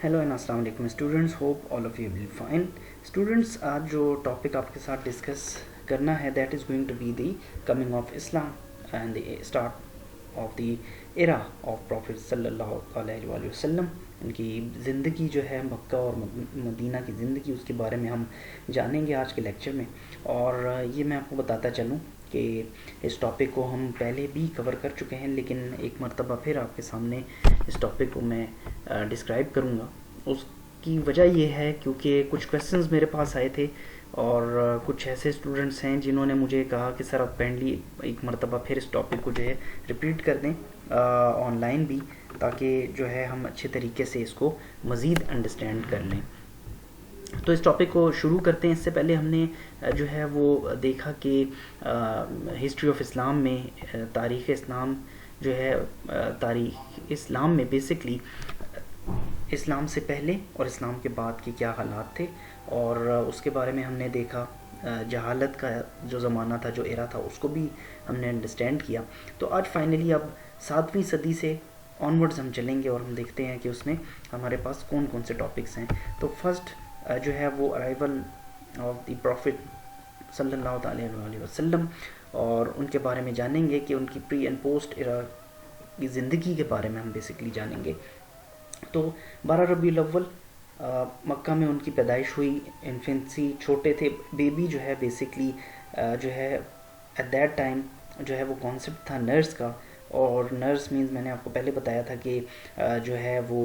Hello and अस्सलाम वालेकुम students, hope all of you will fine. Students, आज जो टॉपिक आपके साथ डिस्कस करना है that is going to be the coming of Islam and the start of the era of prophet सल्लल्लाहु अलैहि वसल्लम। उनकी ज़िंदगी जो है मक्का और मदीना की ज़िंदगी, उसके बारे में हम जानेंगे आज के लेक्चर में। और ये मैं आपको बताता चलूँ कि इस टॉपिक को हम पहले भी कवर कर चुके हैं, लेकिन एक मरतबा फिर आपके सामने इस टॉपिक को मैं डिस्क्राइब करूँगा। उसकी वजह यह है क्योंकि कुछ क्वेश्चंस मेरे पास आए थे और कुछ ऐसे स्टूडेंट्स हैं जिन्होंने मुझे कहा कि सर आप काइंडली एक मरतबा फिर इस टॉपिक को जो है रिपीट कर दें ऑनलाइन भी, ताकि जो है हम अच्छे तरीके से इसको मज़ीद अंडरस्टैंड कर लें। तो इस टॉपिक को शुरू करते हैं। इससे पहले हमने जो है वो देखा कि हिस्ट्री ऑफ इस्लाम में तारीख़ इस्लाम जो है, तारीख़ इस्लाम में बेसिकली इस्लाम से पहले और इस्लाम के बाद के क्या हालात थे, और उसके बारे में हमने देखा। जहालत का जो ज़माना था, जो एरा था, उसको भी हमने अंडरस्टैंड किया। तो आज फाइनली अब 7वीं सदी से ऑनवर्ड्स हम चलेंगे और हम देखते हैं कि उसमें हमारे पास कौन कौन से टॉपिक्स हैं। तो फर्स्ट जो है वो अराइवल ऑफ द प्रॉफिट सल्लल्लाहु अलैहि वसल्लम, और उनके बारे में जानेंगे कि उनकी प्री एंड पोस्ट एरा की ज़िंदगी के बारे में हम बेसिकली जानेंगे। तो 12 रबीउल अव्वल मक्का में उनकी पैदाइश हुई। इन्फेंसी, छोटे थे, बेबी जो है बेसिकली जो है एट दैट टाइम जो है वो कॉन्सेप्ट था नर्स का। और नर्स मीन्स मैंने आपको पहले बताया था कि जो है वो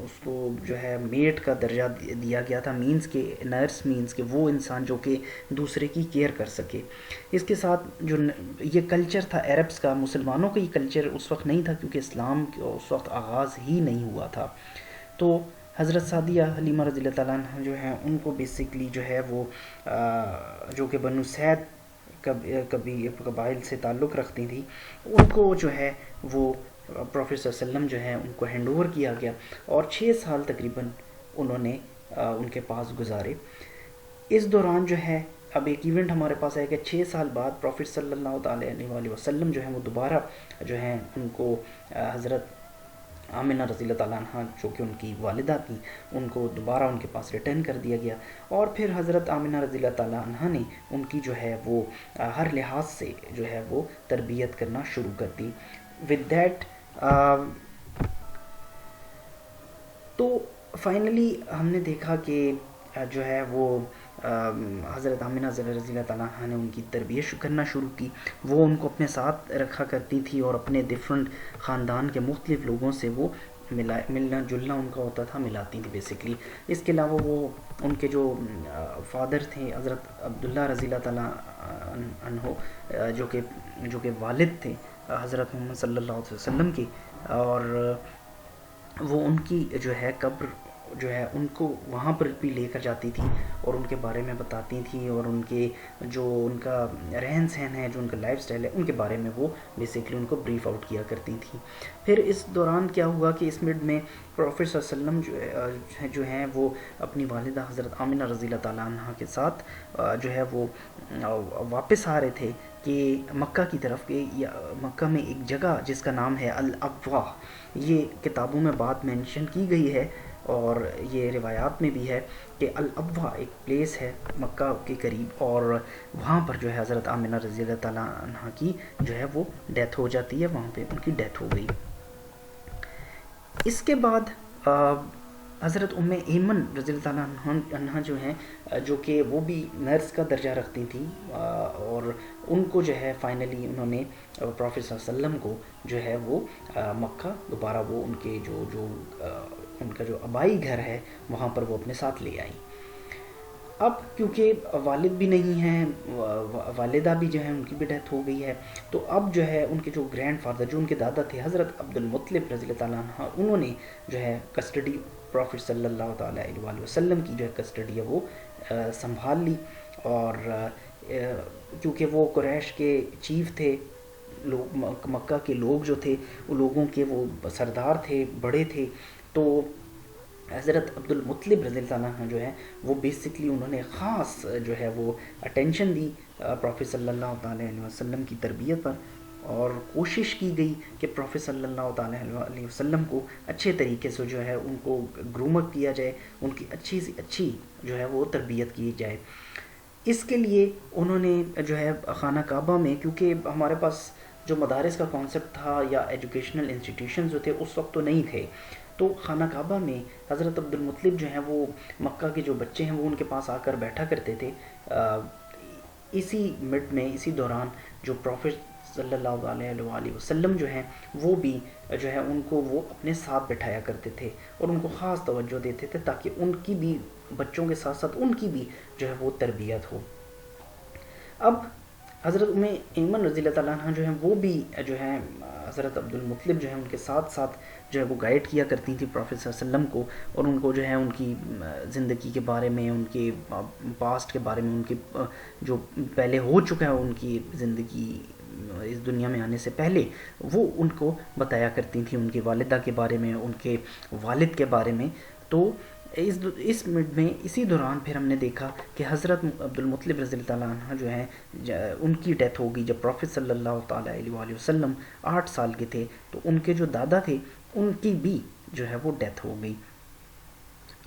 उसको जो है मेट का दर्जा दिया गया था। मीन्स के नर्स मीन्स के वो इंसान जो कि दूसरे की केयर कर सके। इसके साथ जो ये कल्चर था अरब्स का, मुसलमानों का ये कल्चर उस वक्त नहीं था क्योंकि इस्लाम उस वक्त आगाज़ ही नहीं हुआ था। तो हज़रत सादिया हलीमा रज़ियल्लाहु ताला अन्हा जो हैं उनको बेसिकली जो है वो जो कि बनु सैद कभी कबाइल से ताल्लुक़ रखती थी, उनको जो है वो प्रॉफिट सल्लल्लाहु अलैहि वसल्लम जो है उनको हैंड ओवर किया गया और 6 साल तकरीबन उन्होंने उनके पास गुजारे। इस दौरान जो है अब एक इवेंट हमारे पास है कि 6 साल बाद प्रॉफिट सल्लल्लाहु अलैहि वसल्लम जो है वो दोबारा जो है उनको हज़रत आमिना रज़ियल्लाहु ताला अन्हा जो कि उनकी वालिदा थी, उनको दोबारा उनके पास रिटर्न कर दिया गया। और फिर हज़रत आमिना रज़ियल्लाहु ताला अन्हा ने उनकी जो है वो हर लिहाज से जो है वो तरबियत करना शुरू कर दी। विद दैट तो फाइनली हमने देखा कि जो है वो हज़रत आमिना रज़ियल्लाहु ताला अन्हा ने उनकी तरबियत करना शुरू की। वो उनको अपने साथ रखा करती थी और अपने डिफरेंट ख़ानदान के मुख्तलिफ़ लोगों से वो मिलना जुलना उनका होता था, मिलाती थी बेसिकली। इसके अलावा वो उनके जो फादर थे हज़रत अब्दुल्ला रज़ियल्लाहु ताला अन्हो जो कि वालिद थे हज़रत मोहम्मद सल्लल्लाहु अलैहि वसल्लम के, और वो उनकी जो है कब्र जो है उनको वहाँ पर भी लेकर जाती थी और उनके बारे में बताती थी, और उनके जो उनका रहन सहन है, जो उनका लाइफ स्टाइल है, उनके बारे में वो बेसिकली उनको ब्रीफ आउट किया करती थी। फिर इस दौरान क्या हुआ कि इस मिड में प्रॉफिट सल्लल्लाहु अलैहि वसल्लम जो हैं वो अपनी वालिदा हज़रत आमिना रज़ियल्लाहु ताला अन्हा के साथ जो है वो वापस आ रहे थे कि मक्का की तरफ के, या मक्का में एक जगह जिसका नाम है अल अब्वा। ये किताबों में बात मेंशन की गई है और ये रिवायात में भी है कि अल अब्वा एक प्लेस है मक्का के करीब, और वहाँ पर जो है हज़रत आमिना रज़ियल्लाहु ताला अन्हा की जो है वो डेथ हो जाती है, वहाँ पे उनकी डेथ हो गई। इसके बाद हज़रत उम्मे ऐमन रज़ियल्लाहु ताला अन्हा जो हैं जो कि वो भी नर्स का दर्जा रखती थी, और उनको जो है फाइनली उन्होंने प्रॉफिट सल्लल्लाहु अलैहि वसल्लम को जो है वो मक्का दोबारा वो उनके उनका जो आबाई घर है वहाँ पर वो अपने साथ ले आई। अब क्योंकि वालिद भी नहीं हैं, वालिदा भी जो है उनकी भी डेथ हो गई है, तो अब जो है उनके जो ग्रैंड फादर, जो उनके दादा थे हज़रत अब्दुल मुत्तलिब रज़ियल्लाहु ताला अन्हा, उन्होंने जो है कस्टडी प्रॉफिट सल्लल्लाहु अलैहि वसल्लम की जो है कस्टडी है वो संभाल ली। और क्योंकि वो कुरैश के चीफ थे, लोग मक्का के लोग जो थे वो लोगों के वो सरदार थे, बड़े थे, तो हज़रत अब्दुल मुत्तलिब रज़ियल्लाहु अन्हु जो है वो बेसिकली उन्होंने ख़ास जो है वो अटेंशन दी प्रॉफिट सल्लल्लाहु अलैहि वसल्लम की तरबियत पर। اور کوشش کی گئی کہ پروفیٹ صلی اللہ تعالیٰ علیہ وسلم کو اچھے طریقے سے جو ہے ان کو گروم کیا جائے، ان کی اچھی سے اچھی جو ہے وہ تربیت کی جائے. اس کے لیے انہوں نے جو ہے خانہ کعبہ میں، کیونکہ ہمارے پاس جو مدارس کا کانسیپٹ تھا یا ایجوکیشنل انسٹیٹیوشنز جو تھے اس وقت تو نہیں تھے، تو خانہ کعبہ میں حضرت عبد المطلب جو ہیں وہ مکہ کے جو بچے ہیں وہ ان کے پاس آ کر بیٹھا کرتے تھے. اسی مڈ میں، اسی دوران جو پروفیٹ صلی اللہ علیہ وآلہ وسلم جو ہیں وہ بھی جو ہے ان کو وہ اپنے ساتھ بٹھایا کرتے تھے اور ان کو خاص توجہ دیتے تھے تاکہ ان کی بھی، بچوں کے ساتھ ساتھ ان کی بھی جو ہے وہ تربیت ہو. اب حضرت ایمن رضی اللہ تعالیٰ عنہ جو ہیں وہ بھی جو ہے حضرت عبد المطلب جو ہیں ان کے ساتھ ساتھ جو ہے وہ گائیڈ کیا کرتی تھی پروفیٹ صلی اللہ علیہ وسلم کو، اور ان کو جو ہے ان کی زندگی کے بارے میں، ان کے پاسٹ کے بارے میں، ان کے جو پہلے ہو چکا ہے ان کی زندگی اس دنیا میں آنے سے پہلے، وہ ان کو بتایا کرتی تھیں، ان کی والدہ کے بارے میں، ان کے والد کے بارے میں. تو اس مڈ میں اسی دوران پھر ہم نے دیکھا کہ حضرت عبد المطلب رضی اللہ تعالیٰ عنہ جو ہیں ان کی ڈیتھ ہو گئی جب پروفیٹ صلی اللہ تعالیٰ علیہ وآلہ وسلم 8 سال کے تھے. تو ان کے جو دادا تھے ان کی بھی جو ہے وہ ڈیتھ ہو گئی.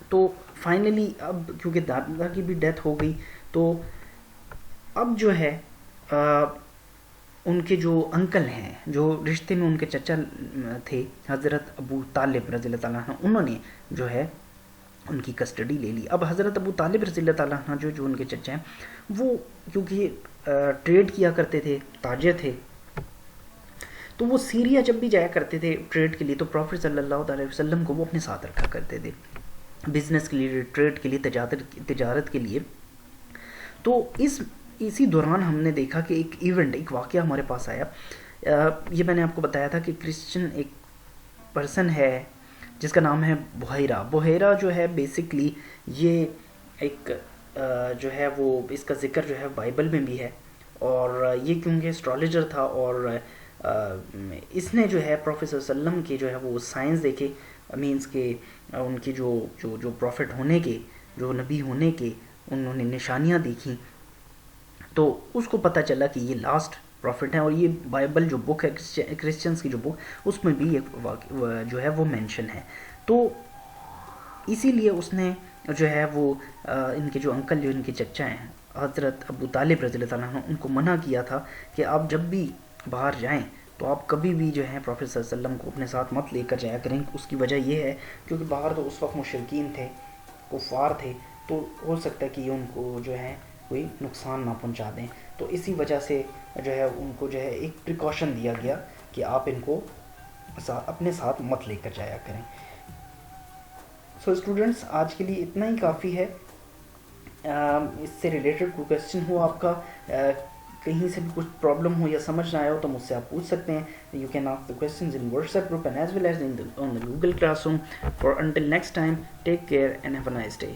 تو فائنلی اب کیونکہ دادا کی بھی ڈیتھ ہو گئی تو اب جو ہے ان کے جو انکل ہیں، جو رشتے میں ان کے چچا تھے، حضرت ابو طالب رضی اللہ تعالیٰ عنہ، انہوں نے جو ہے ان کی کسٹڈی لے لی. اب حضرت ابو طالب رضی اللہ تعالیٰ عنہ جو ان کے چچا ہیں وہ کیونکہ ٹریڈ کیا کرتے تھے، تاجر تھے، تو وہ سیریا جب بھی جایا کرتے تھے ٹریڈ کے لیے تو پروفیٹ صلی اللہ علیہ وسلم کو وہ اپنے ساتھ رکھا کرتے تھے بزنس کے لیے، ٹریڈ کے لیے، تجارت کے لیے. تو اسی دوران ہم نے دیکھا کہ ایک ایونٹ، ایک واقعہ ہمارے پاس آیا. یہ میں نے آپ کو بتایا تھا کہ کرسچن ایک پرسن ہے جس کا نام ہے بحیرہ. بحیرہ جو ہے بیسکلی یہ ایک جو ہے وہ اس کا ذکر جو ہے بائبل میں بھی ہے، اور یہ کیونکہ اسٹرالوجر تھا اور اس نے جو ہے پروفیٹ صلی اللہ علیہ وسلم کے جو ہے وہ سائنس دیکھے، مینس کہ ان کی جو پروفٹ ہونے کے، جو نبی ہونے کے انہوں نے نشانیاں دیکھیں، تو اس کو پتہ چلا کہ یہ لاسٹ پروفٹ ہیں. اور یہ بائبل جو بک ہے، کرسچنس کی جو بک، اس میں بھی یہ جو ہے وہ مینشن ہے. تو اسی لیے اس نے جو ہے وہ ان کے جو انکل، جو ان کے چچا ہیں حضرت ابو طالب رضی اللہ تعالیٰ عنہ، ان کو منع کیا تھا کہ آپ جب بھی باہر جائیں تو آپ کبھی بھی جو ہے پروفیٹ صلی اللہ علیہ وسلم کو اپنے ساتھ مت لے کر جایا کریں. اس کی وجہ یہ ہے کیونکہ باہر تو اس وقت مشرکین تھے، کفار تھے، تو ہو سکتا ہے کہ یہ ان کو جو ہے کوئی نقصان نہ پہنچا دیں. تو اسی وجہ سے جو ہے ان کو جو ہے ایک پریکاشن دیا گیا کہ آپ ان کو اپنے ساتھ مت لے کر جایا کریں. سو اسٹوڈنٹس آج کے لیے اتنا ہی کافی ہے. اس سے ریلیٹڈ کوئی کویسچن ہو آپ کا، کہیں سے بھی کچھ پرابلم ہو یا سمجھ نہ آیا ہو تو مجھ سے آپ پوچھ سکتے ہیں. You can ask the questions in WhatsApp group and as well as on the Google Classroom. For until next time, take care and have a nice day.